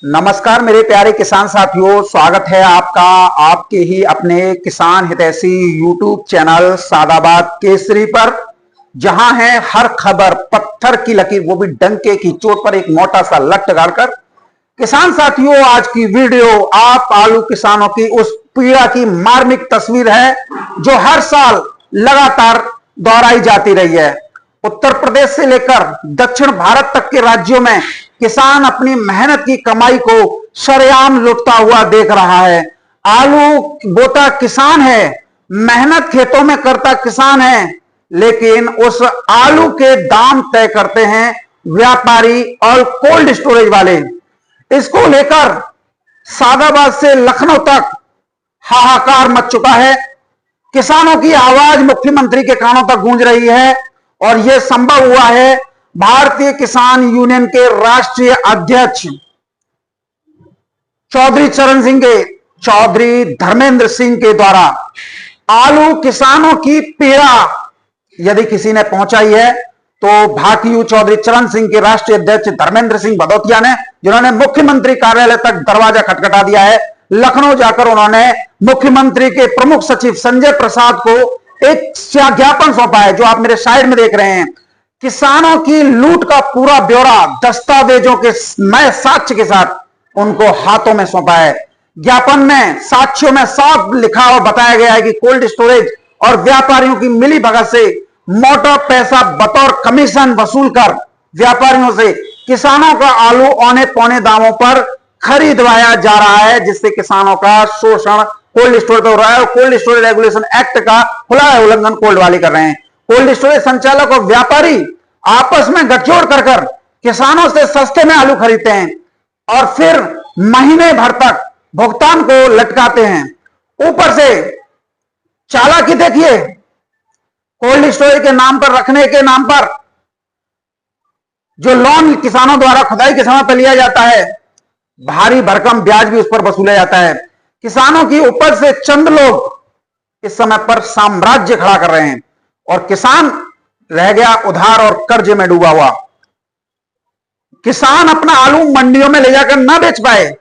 नमस्कार मेरे प्यारे किसान साथियों, स्वागत है आपका आपके ही अपने किसान हितैषी यूट्यूब चैनल सादाबाद केसरी पर, जहां है हर खबर पत्थर की लकीर, वो भी डंके की चोट पर एक मोटा सा लट डालकर। किसान साथियों, आज की वीडियो आप आलू किसानों की उस पीड़ा की मार्मिक तस्वीर है जो हर साल लगातार दोहराई जाती रही है। उत्तर प्रदेश से लेकर दक्षिण भारत तक के राज्यों में किसान अपनी मेहनत की कमाई को सरेआम लुटता हुआ देख रहा है। आलू बोता किसान है, मेहनत खेतों में करता किसान है, लेकिन उस आलू के दाम तय करते हैं व्यापारी और कोल्ड स्टोरेज वाले। इसको लेकर सादाबाद से लखनऊ तक हाहाकार मच चुका है। किसानों की आवाज मुख्यमंत्री के कानों तक गूंज रही है और यह संभव हुआ है भारतीय किसान यूनियन के राष्ट्रीय अध्यक्ष चौधरी धर्मेंद्र सिंह के द्वारा। आलू किसानों की पीड़ा यदि किसी ने पहुंचाई है तो भाकियू चौधरी चरण सिंह के राष्ट्रीय अध्यक्ष धर्मेंद्र सिंह भदौतिया ने, जिन्होंने मुख्यमंत्री कार्यालय तक दरवाजा खटखटा दिया है। लखनऊ जाकर उन्होंने मुख्यमंत्री के प्रमुख सचिव संजय प्रसाद को एक ज्ञापन सौंपा है, जो आप मेरे साइड में देख रहे हैं। किसानों की लूट का पूरा ब्यौरा दस्तावेजों के नए साक्ष्य के साथ उनको हाथों में सौंपा है। ज्ञापन में साक्ष्यों में साफ लिखा और बताया गया है कि कोल्ड स्टोरेज और व्यापारियों की मिली भगत से मोटा पैसा बतौर कमीशन वसूल कर व्यापारियों से किसानों का आलू औने पौने दामों पर खरीदवाया जा रहा है, जिससे किसानों का शोषण कोल्ड स्टोरेज हो रहा है। और कोल्ड स्टोरेज रेगुलेशन एक्ट का खुला उल्लंघन कोल्ड वाले कर रहे हैं। कोल्ड स्टोरेज संचालक और व्यापारी आपस में गठजोड़ कर किसानों से सस्ते में आलू खरीदते हैं और फिर महीने भर तक भुगतान को लटकाते हैं। ऊपर से चालाकी देखिए, कोल्ड स्टोरेज के नाम पर रखने के नाम पर जो लोन किसानों द्वारा खुदाई के समय पर लिया जाता है, भारी भरकम ब्याज भी उस पर वसूला जाता है। किसानों की उपज से चंद लोग इस समय पर साम्राज्य खड़ा कर रहे हैं और किसान रह गया उधार और कर्ज में डूबा हुआ। किसान अपना आलू मंडियों में ले जाकर ना बेच पाए,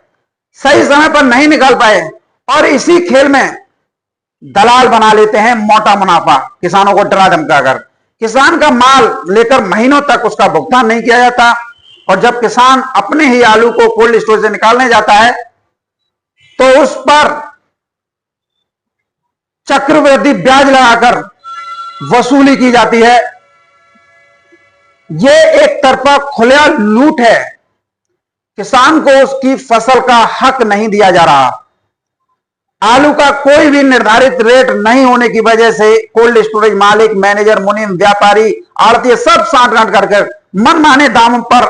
सही समय पर नहीं निकाल पाए और इसी खेल में दलाल बना लेते हैं मोटा मुनाफा, किसानों को डरा धमकाकर। किसान का माल लेकर महीनों तक उसका भुगतान नहीं किया जाता और जब किसान अपने ही आलू को कोल्ड स्टोरेज से निकालने जाता है तो उस पर चक्रवृद्धि ब्याज लगाकर वसूली की जाती है। यह एक तरफा खुला लूट है। किसान को उसकी फसल का हक नहीं दिया जा रहा। आलू का कोई भी निर्धारित रेट नहीं होने की वजह से कोल्ड स्टोरेज मालिक, मैनेजर, मुनीम, व्यापारी, आड़ती सब साठ गांठ करके मनमाने दामों पर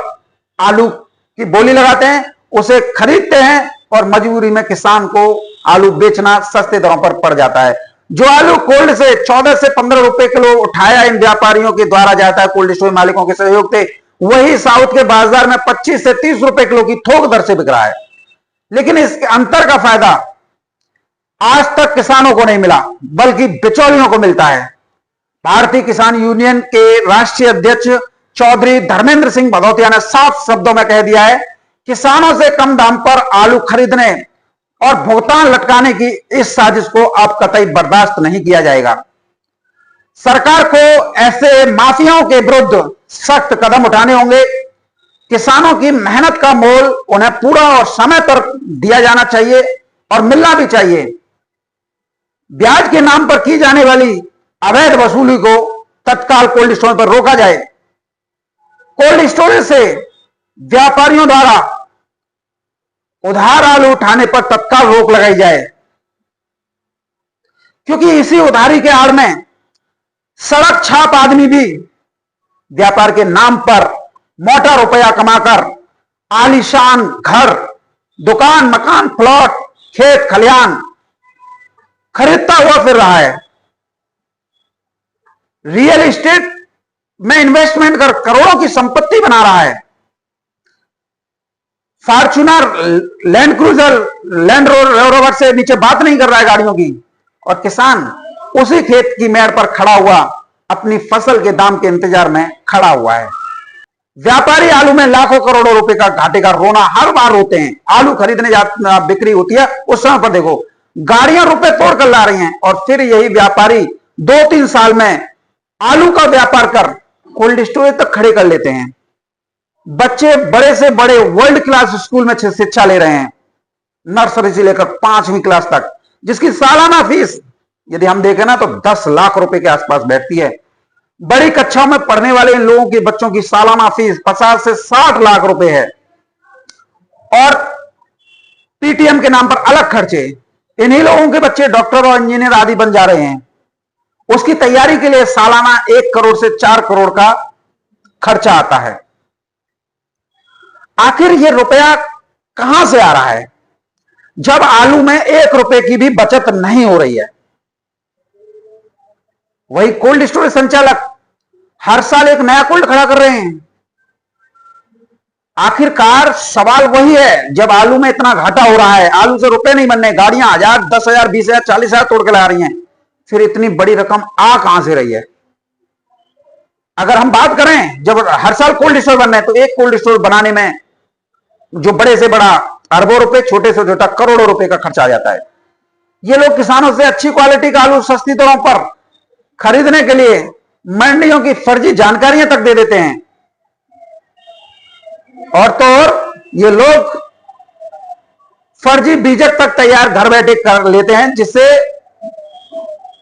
आलू की बोली लगाते हैं, उसे खरीदते हैं और मजबूरी में किसान को आलू बेचना सस्ते दरों पर पड़ जाता है। जो आलू कोल्ड से 14 से 15 रुपए किलो उठाया इन व्यापारियों के द्वारा जाता है कोल्ड स्टोरेज मालिकों के सहयोग से, वही साउथ के बाजार में 25 से 30 रुपए किलो की थोक दर से बिक रहा है। लेकिन इस अंतर का फायदा आज तक किसानों को नहीं मिला, बल्कि बिचौलियों को मिलता है। भारतीय किसान यूनियन के राष्ट्रीय अध्यक्ष चौधरी धर्मेंद्र सिंह भदौतिया ने साफ शब्दों में कह दिया है, किसानों से कम दाम पर आलू खरीदने और भुगतान लटकाने की इस साजिश को अब कतई बर्दाश्त नहीं किया जाएगा। सरकार को ऐसे माफियाओं के विरुद्ध सख्त कदम उठाने होंगे। किसानों की मेहनत का मोल उन्हें पूरा और समय पर दिया जाना चाहिए और मिलना भी चाहिए। ब्याज के नाम पर की जाने वाली अवैध वसूली को तत्काल कोल्ड स्टोरेज पर रोका जाए। कोल्ड स्टोरेज से व्यापारियों द्वारा उधार आलू उठाने पर तत्काल रोक लगाई जाए, क्योंकि इसी उधारी के आड़ में सड़क छाप आदमी भी व्यापार के नाम पर मोटा रुपया कमाकर आलीशान घर, दुकान, मकान, प्लॉट, खेत खलियान खरीदता हुआ फिर रहा है। रियल एस्टेट में इन्वेस्टमेंट कर करोड़ों की संपत्ति बना रहा है। Fortuner, land cruiser, land rover से नीचे बात नहीं कर रहा है गाड़ियों की, और किसान उसी खेत की मेड़ पर खड़ा हुआ अपनी फसल के दाम के इंतजार में खड़ा हुआ है। व्यापारी आलू में लाखों करोड़ों रुपए का घाटे का रोना हर बार रोते हैं। आलू खरीदने बिक्री होती है उस समय पर देखो गाड़ियां रुपए तोड़ कर ला रही हैं, और फिर यही व्यापारी 2-3 साल में आलू का व्यापार कर कोल्ड स्टोरेज तक खड़े कर लेते हैं। बच्चे बड़े से बड़े वर्ल्ड क्लास स्कूल में शिक्षा ले रहे हैं, नर्सरी से लेकर 5वीं क्लास तक, जिसकी सालाना फीस यदि हम देखें ना तो 10 लाख रुपए के आसपास बैठती है। बड़ी कक्षाओं में पढ़ने वाले इन लोगों के बच्चों की सालाना फीस 50 से 60 लाख रुपए है, और पीटीएम के नाम पर अलग खर्चे। इन्हीं लोगों के बच्चे डॉक्टर और इंजीनियर आदि बन जा रहे हैं। उसकी तैयारी के लिए सालाना 1 करोड़ से 4 करोड़ का खर्चा आता है। आखिर ये रुपया कहां से आ रहा है जब आलू में 1 रुपए की भी बचत नहीं हो रही है? वही कोल्ड स्टोरेज संचालक हर साल एक नया कोल्ड खड़ा कर रहे हैं। आखिरकार सवाल वही है, जब आलू में इतना घाटा हो रहा है, आलू से रुपए नहीं बनने, गाड़ियां 1000, 10,000, 20,000, 40,000 तोड़ के ला रही हैं, फिर इतनी बड़ी रकम आ कहां से रही है? अगर हम बात करें जब हर साल कोल्ड स्टोर बन रहे हैं, तो एक कोल्ड स्टोर बनाने में जो बड़े से बड़ा अरबों रुपए, छोटे से छोटा करोड़ों रुपए का खर्चा आ जाता है। ये लोग किसानों से अच्छी क्वालिटी का आलू सस्ती दरों पर खरीदने के लिए मंडियों की फर्जी जानकारियां तक दे देते हैं, और तो और ये लोग फर्जी बीजक तक तैयार घर बैठे कर लेते हैं, जिससे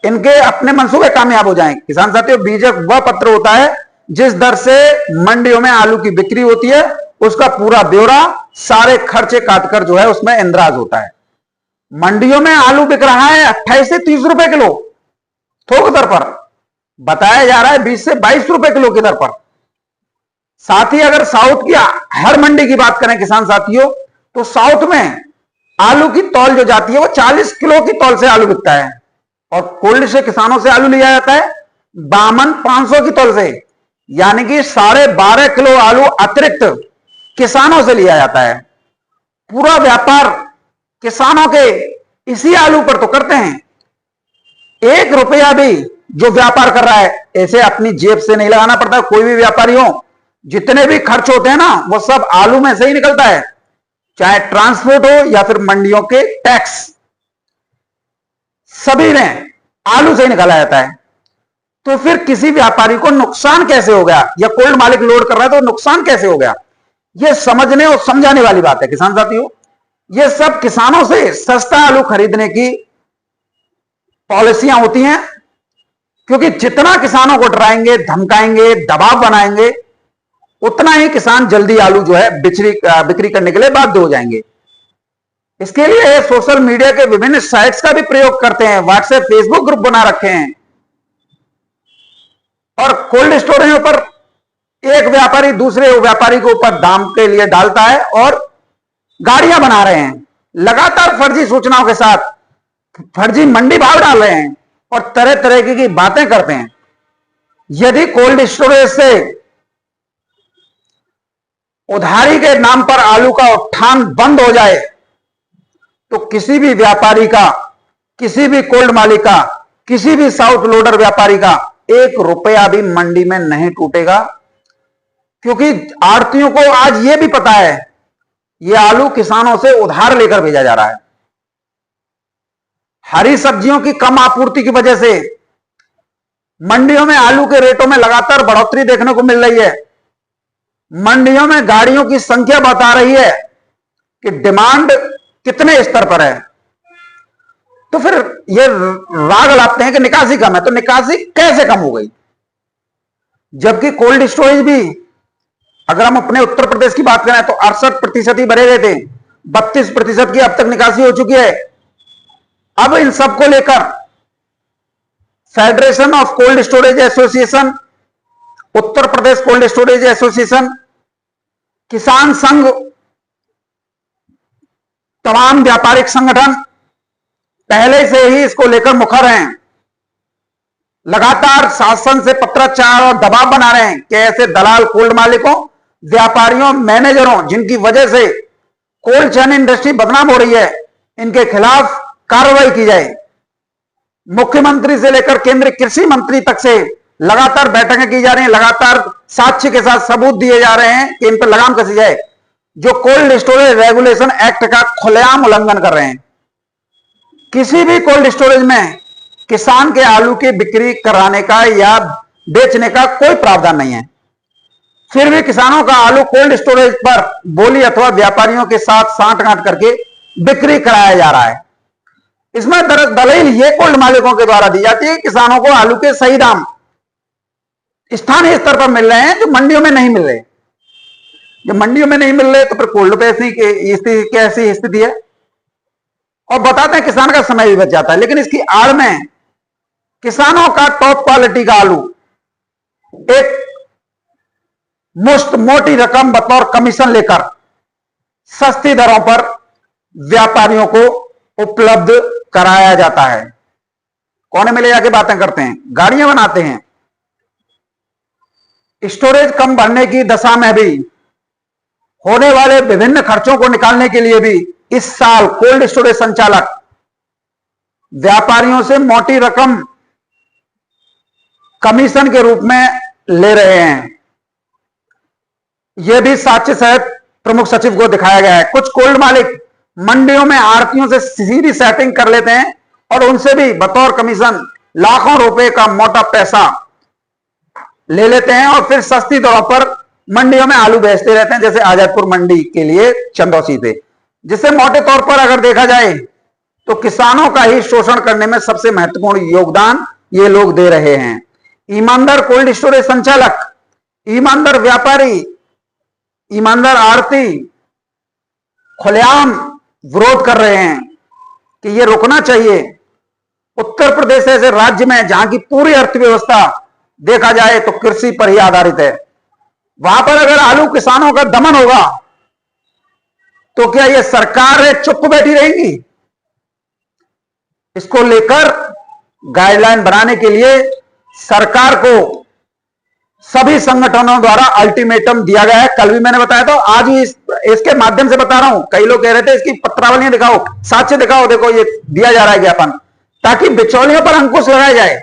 इनके अपने मंसूबे कामयाब हो जाएं। किसान साथियों, बीजक वह पत्र होता है जिस दर से मंडियों में आलू की बिक्री होती है, उसका पूरा ब्यौरा सारे खर्चे काटकर जो है उसमें इंद्राज होता है। मंडियों में आलू बिक रहा है 28 से 30 रुपए किलो थोक दर पर, बताया जा रहा है 20 से 22 रुपए किलो की दर पर। साथ ही अगर साउथ की हर मंडी की बात करें किसान साथियों, तो साउथ में आलू की तौल जो जाती है वो 40 किलो की तौल से आलू बिकता है, और कोल्ड से किसानों से आलू लिया जाता है 52,500 की तौल से, यानी कि 12.5 किलो आलू अतिरिक्त किसानों से लिया जाता है। पूरा व्यापार किसानों के इसी आलू पर तो करते हैं। 1 रुपया भी जो व्यापार कर रहा है ऐसे अपनी जेब से नहीं लगाना पड़ता। कोई भी व्यापारी हो, जितने भी खर्च होते हैं ना, वो सब आलू में से ही निकलता है, चाहे ट्रांसपोर्ट हो या फिर मंडियों के टैक्स, सभी में आलू से ही निकाला जाता है। तो फिर किसी व्यापारी को नुकसान कैसे हो गया, या कोल्ड मालिक लोड कर रहा है तो नुकसान कैसे हो गया? यह समझने और समझाने वाली बात है किसान साथियों। ये सब किसानों से सस्ता आलू खरीदने की पॉलिसियां होती हैं, क्योंकि जितना किसानों को डराएंगे, धमकाएंगे, दबाव बनाएंगे, उतना ही किसान जल्दी आलू जो है बिक्री करने के लिए बाध्य हो जाएंगे। इसके लिए सोशल मीडिया के विभिन्न साइट्स का भी प्रयोग करते हैं, व्हाट्सएप, फेसबुक ग्रुप बना रखे हैं, और कोल्ड स्टोरेज पर एक व्यापारी दूसरे व्यापारी के ऊपर दाम के लिए डालता है और गाड़ियां बना रहे हैं। लगातार फर्जी सूचनाओं के साथ फर्जी मंडी भाव डाल रहे हैं और तरह तरह की बातें करते हैं। यदि कोल्ड स्टोरेज से उधारी के नाम पर आलू का उत्थान बंद हो जाए तो किसी भी व्यापारी का, किसी भी कोल्ड मालिक का, किसी भी साउथ लोडर व्यापारी का 1 रुपया भी मंडी में नहीं टूटेगा, क्योंकि आड़तियों को आज यह भी पता है यह आलू किसानों से उधार लेकर भेजा जा रहा है। हरी सब्जियों की कम आपूर्ति की वजह से मंडियों में आलू के रेटों में लगातार बढ़ोतरी देखने को मिल रही है। मंडियों में गाड़ियों की संख्या बता रही है कि डिमांड कितने स्तर पर है। तो फिर ये राग लाते हैं कि निकासी कम है, तो निकासी कैसे कम हो गई? जबकि कोल्ड स्टोरेज भी, अगर हम अपने उत्तर प्रदेश की बात करें तो 68% ही भरे गए थे, 32% की अब तक निकासी हो चुकी है। अब इन सबको लेकर federation of cold storage association, Uttar Pradesh cold storage association, किसान संघ, तमाम व्यापारिक संगठन पहले से ही इसको लेकर मुखर हैं। लगातार शासन से पत्राचार और दबाव बना रहे हैं कि ऐसे दलाल, कोल्ड मालिकों, व्यापारियों, मैनेजरों जिनकी वजह से कोल्ड चेन इंडस्ट्री बदनाम हो रही है, इनके खिलाफ कार्रवाई की जाए। मुख्यमंत्री से लेकर केंद्रीय कृषि मंत्री तक से लगातार बैठकें की जा रही हैं, लगातार साक्ष्य के साथ सबूत दिए जा रहे हैं कि इन पर लगाम कसी जाए, जो कोल्ड स्टोरेज रेगुलेशन एक्ट का खुलेआम उल्लंघन कर रहे हैं। किसी भी कोल्ड स्टोरेज में किसान के आलू की बिक्री कराने का या बेचने का कोई प्रावधान नहीं है, फिर भी किसानों का आलू कोल्ड स्टोरेज पर बोली अथवा व्यापारियों के साथ सांठगांठ करके बिक्री कराया जा रहा है। इसमें दलील ये कोल्ड मालिकों के द्वारा दी जाती है, किसानों को आलू के सही दाम स्थानीय स्तर पर मिल रहे हैं जो मंडियों में नहीं मिल रहे। जब मंडियों में नहीं मिल रहे तो फिर कोल्ड पे कैसी स्थिति है, और बताते हैं किसान का समय भी बच जाता है। लेकिन इसकी आड़ में किसानों का टॉप क्वालिटी का आलू एक मुश्त मोटी रकम बतौर कमीशन लेकर सस्ती दरों पर व्यापारियों को उपलब्ध कराया जाता है। कोने में ले जाके बातें करते हैं, गाड़ियां बनाते हैं। स्टोरेज कम बढ़ने की दशा में भी होने वाले विभिन्न खर्चों को निकालने के लिए भी इस साल कोल्ड स्टोरेज संचालक व्यापारियों से मोटी रकम कमीशन के रूप में ले रहे हैं। यह भी साक्ष्य सहित प्रमुख सचिव को दिखाया गया है। कुछ कोल्ड मालिक मंडियों में आड़तियों से सीधी सेटिंग कर लेते हैं और उनसे भी बतौर कमीशन लाखों रुपए का मोटा पैसा ले लेते हैं और फिर सस्ती दरों पर मंडियों में आलू बेचते रहते हैं, जैसे आजादपुर मंडी के लिए चंदौसी थे, जिससे मोटे तौर पर अगर देखा जाए तो किसानों का ही शोषण करने में सबसे महत्वपूर्ण योगदान ये लोग दे रहे हैं। ईमानदार कोल्ड स्टोरेज संचालक, ईमानदार व्यापारी, ईमानदार आड़ती खुलेआम विरोध कर रहे हैं कि यह रुकना चाहिए। उत्तर प्रदेश ऐसे राज्य में जहां की पूरी अर्थव्यवस्था देखा जाए तो कृषि पर ही आधारित है, वहां पर अगर आलू किसानों का दमन होगा तो क्या यह सरकार चुप बैठी रहेगी? इसको लेकर गाइडलाइन बनाने के लिए सरकार को सभी संगठनों द्वारा अल्टीमेटम दिया गया है। कल भी मैंने बताया था, आज भी इसके माध्यम से बता रहा हूं। कई लोग कह रहे थे इसकी पत्रावलियां दिखाओ, साक्ष्य दिखाओ, देखो ये दिया जा रहा है ज्ञापन, ताकि बिचौलियों पर अंकुश लगाया जाए।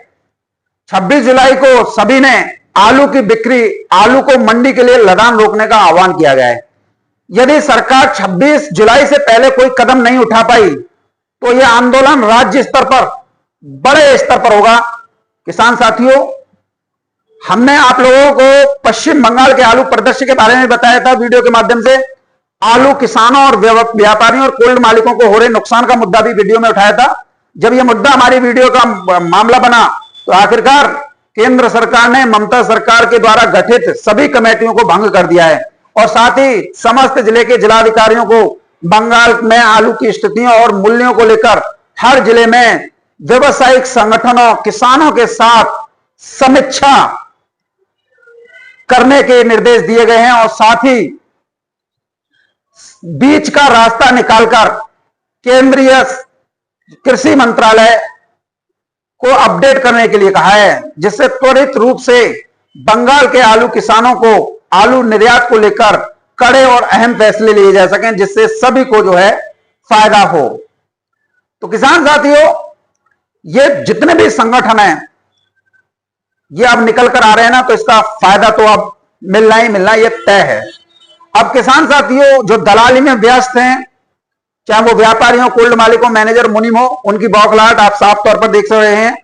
26 जुलाई को सभी ने आलू की बिक्री, आलू को मंडी के लिए लदान रोकने का आह्वान किया गया है। यदि सरकार 26 जुलाई से पहले कोई कदम नहीं उठा पाई तो यह आंदोलन राज्य स्तर पर, बड़े स्तर पर होगा। किसान साथियों, हमने आप लोगों को पश्चिम बंगाल के आलू परिदृश्य के बारे में बताया था वीडियो के माध्यम से। आलू किसानों और व्यापारियों और कोल्ड मालिकों को हो रहे नुकसान का मुद्दा भी वीडियो में उठाया था। जब यह मुद्दा हमारी वीडियो का मामला बना तो आखिरकार केंद्र सरकार ने ममता सरकार के द्वारा गठित सभी कमेटियों को भंग कर दिया है और साथ ही समस्त जिले के जिलाधिकारियों को बंगाल में आलू की स्थितियों और मूल्यों को लेकर हर जिले में व्यवसायिक संगठनों, किसानों के साथ समीक्षा करने के निर्देश दिए गए हैं और साथ ही बीच का रास्ता निकालकर केंद्रीय कृषि मंत्रालय को अपडेट करने के लिए कहा है, जिससे त्वरित रूप से बंगाल के आलू किसानों को आलू निर्यात को लेकर कड़े और अहम फैसले लिए जा सकें, जिससे सभी को जो है फायदा हो। तो किसान साथियों, ये जितने भी संगठन हैं ये अब निकल कर आ रहे हैं ना, तो इसका फायदा तो अब मिलना ही मिलना, ये तय है। अब किसान साथियों जो दलाली में व्यस्त हैं, चाहे वो व्यापारी हो, कोल्ड मालिकों, मैनेजर, मुनीम हो, उनकी बौखलाहट आप साफ तौर पर देख रहे हैं।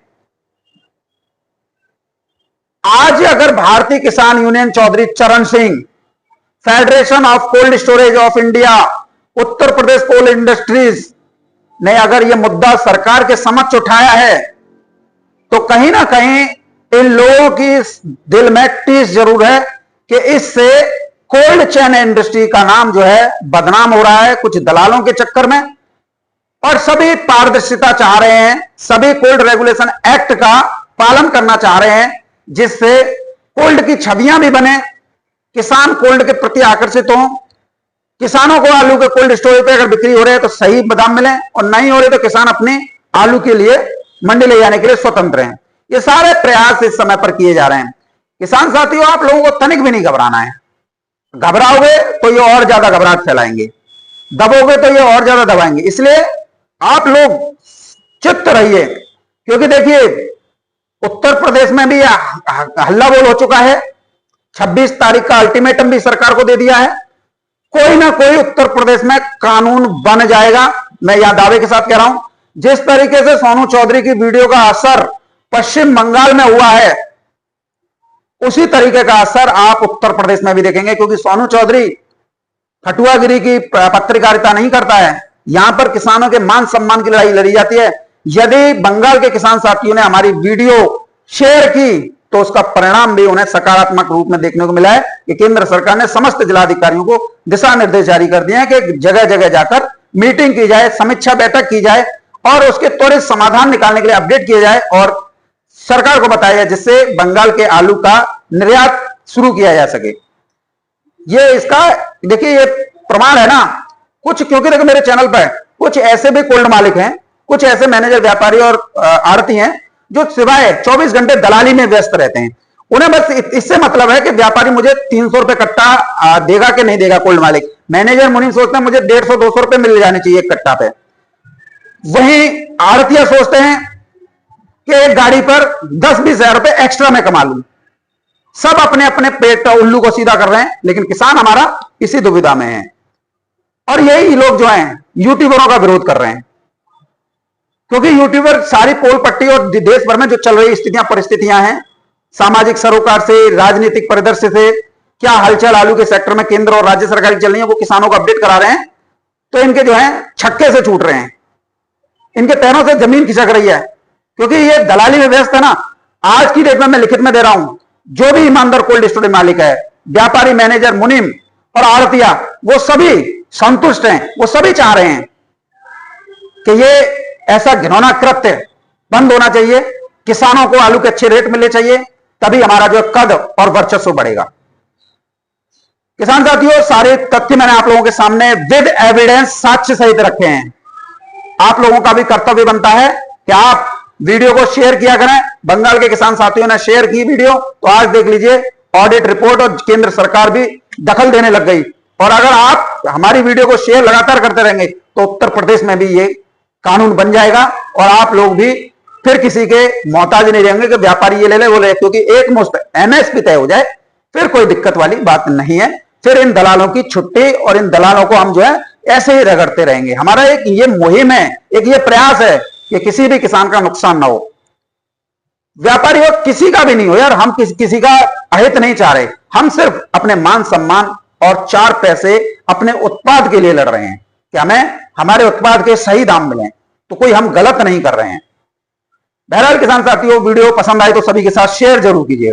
आज अगर भारतीय किसान union Chaudhary Charan Singh, federation of cold storage of India, Uttar Pradesh coal industries ने अगर यह मुद्दा सरकार के समक्ष उठाया है तो कहीं ना कहीं इन लोगों की दिल में टीस जरूर है कि इससे कोल्ड चेन इंडस्ट्री का नाम जो है बदनाम हो रहा है कुछ दलालों के चक्कर में, और सभी पारदर्शिता चाह रहे हैं, सभी कोल्ड रेगुलेशन एक्ट का पालन करना चाह रहे हैं, जिससे कोल्ड की छवियां भी बने, किसान कोल्ड के प्रति आकर्षित हों, किसानों को आलू के कोल्ड स्टोरेज पे अगर बिक्री हो रहे है तो सही दाम मिले, और नहीं हो रहे तो किसान अपने आलू के लिए मंडी ले जाने के लिए स्वतंत्र हैं। ये सारे प्रयास इस समय पर किए जा रहे हैं। किसान साथियों, आप लोगों को तनिक भी नहीं घबराना है। घबराओगे तो ये और ज्यादा घबराहट फैलाएंगे, दबोगे तो ये और ज्यादा दबाएंगे। इसलिए आप लोग चित्त रहिए, क्योंकि देखिए उत्तर प्रदेश में भी हल्ला बोल हो चुका है। 26 तारीख का अल्टीमेटम भी सरकार को दे दिया है। कोई ना कोई उत्तर प्रदेश में कानून बन जाएगा, मैं यह दावे के साथ कह रहा हूं। जिस तरीके से सोनू चौधरी की वीडियो का असर पश्चिम बंगाल में हुआ है, उसी तरीके का असर आप उत्तर प्रदेश में भी देखेंगे, क्योंकि सोनू चौधरी फटुआगिरी की पत्रकारिता नहीं करता है। यहां पर किसानों के मान सम्मान की लड़ाई लड़ी जाती है। यदि बंगाल के किसान साथियों ने हमारी वीडियो शेयर की तो उसका परिणाम भी उन्हें सकारात्मक रूप में देखने को मिला है कि केंद्र सरकार ने समस्त जिलाधिकारियों को दिशा निर्देश जारी कर दिए हैं कि जगह जगह जाकर मीटिंग की जाए, समीक्षा बैठक की जाए और उसके त्वरित समाधान निकालने के लिए अपडेट किया जाए और सरकार को बताया जाए, जिससे बंगाल के आलू का निर्यात शुरू किया जा सके। ये इसका देखिए ये प्रमाण है ना कुछ, क्योंकि देखो मेरे चैनल पर कुछ ऐसे भी कोल्ड मालिक हैं, कुछ ऐसे मैनेजर, व्यापारी और आड़ती हैं जो सिवाय 24 घंटे दलाली में व्यस्त रहते हैं। उन्हें बस इससे मतलब है कि व्यापारी मुझे 300 रुपए कट्टा देगा कि नहीं देगा। कोल्ड मालिक, मैनेजर मुनीम सोचते हैं मुझे 150-200 रुपए मिल जाने चाहिए एक कट्टा पे। वहीं आड़तिया सोचते हैं कि एक गाड़ी पर 10-20 हजार रुपए एक्स्ट्रा में कमा लूं। सब अपने अपने पेट उल्लू को सीधा कर रहे हैं, लेकिन किसान हमारा इसी दुविधा में है। और यही लोग जो हैं यूट्यूबरों का विरोध कर रहे हैं, क्योंकि यूट्यूबर सारी पोल पट्टी और देश भर में जो चल रही स्थितियां परिस्थितियां हैं, सामाजिक सरोकार से, राजनीतिक परिदृश्य से, क्या हलचल आलू के सेक्टर में केंद्र और राज्य सरकार की चल रही है, वो किसानों को अपडेट करा रहे हैं। तो इनके जो है छक्के से छूट रहे हैं, इनके पैरों से जमीन खिसक रही है, क्योंकि ये दलाली में व्यस्त है ना। आज की डेट में मैं लिखित में दे रहा हूं, जो भी ईमानदार कोल्ड स्टोरेज मालिक है, व्यापारी, मैनेजर, मुनीम और आड़तिया, वो सभी संतुष्ट हैं। वो सभी चाह रहे हैं कि ये ऐसा घिनौना कृत्य बंद होना चाहिए, किसानों को आलू के अच्छे रेट मिलने चाहिए, तभी हमारा जो कद और वर्चस्व बढ़ेगा। किसान साथियों, सारे तथ्य मैंने आप लोगों के सामने विद एविडेंस, साक्ष्य सहित रखे हैं। आप लोगों का भी कर्तव्य बनता है कि आप वीडियो को शेयर किया करें। बंगाल के किसान साथियों ने शेयर की वीडियो, तो आज देख लीजिए ऑडिट रिपोर्ट और केंद्र सरकार भी दखल देने लग गई। और अगर आप हमारी वीडियो को शेयर लगातार करते रहेंगे तो उत्तर प्रदेश में भी ये कानून बन जाएगा और आप लोग भी फिर किसी के मोहताज नहीं रहेंगे कि व्यापारी ये ले ले वो ले, क्योंकि एक मुश्त एमएसपी तय हो जाए फिर कोई दिक्कत वाली बात नहीं है। फिर इन दलालों की छुट्टी और इन दलालों को हम जो है ऐसे ही रगड़ते रहेंगे। हमारा एक ये मुहिम है, एक ये प्रयास है कि किसी भी किसान का नुकसान ना हो, व्यापारी हो किसी का भी नहीं हो यार। हम किसी का अहित नहीं चाह रहे, हम सिर्फ अपने मान सम्मान और 4 पैसे अपने उत्पाद के लिए लड़ रहे हैं कि हमें हमारे उत्पाद के सही दाम मिले। तो कोई हम गलत नहीं कर रहे हैं। बहरहाल किसान साथियों, वीडियो पसंद आए तो सभी के साथ शेयर जरूर कीजिएगा।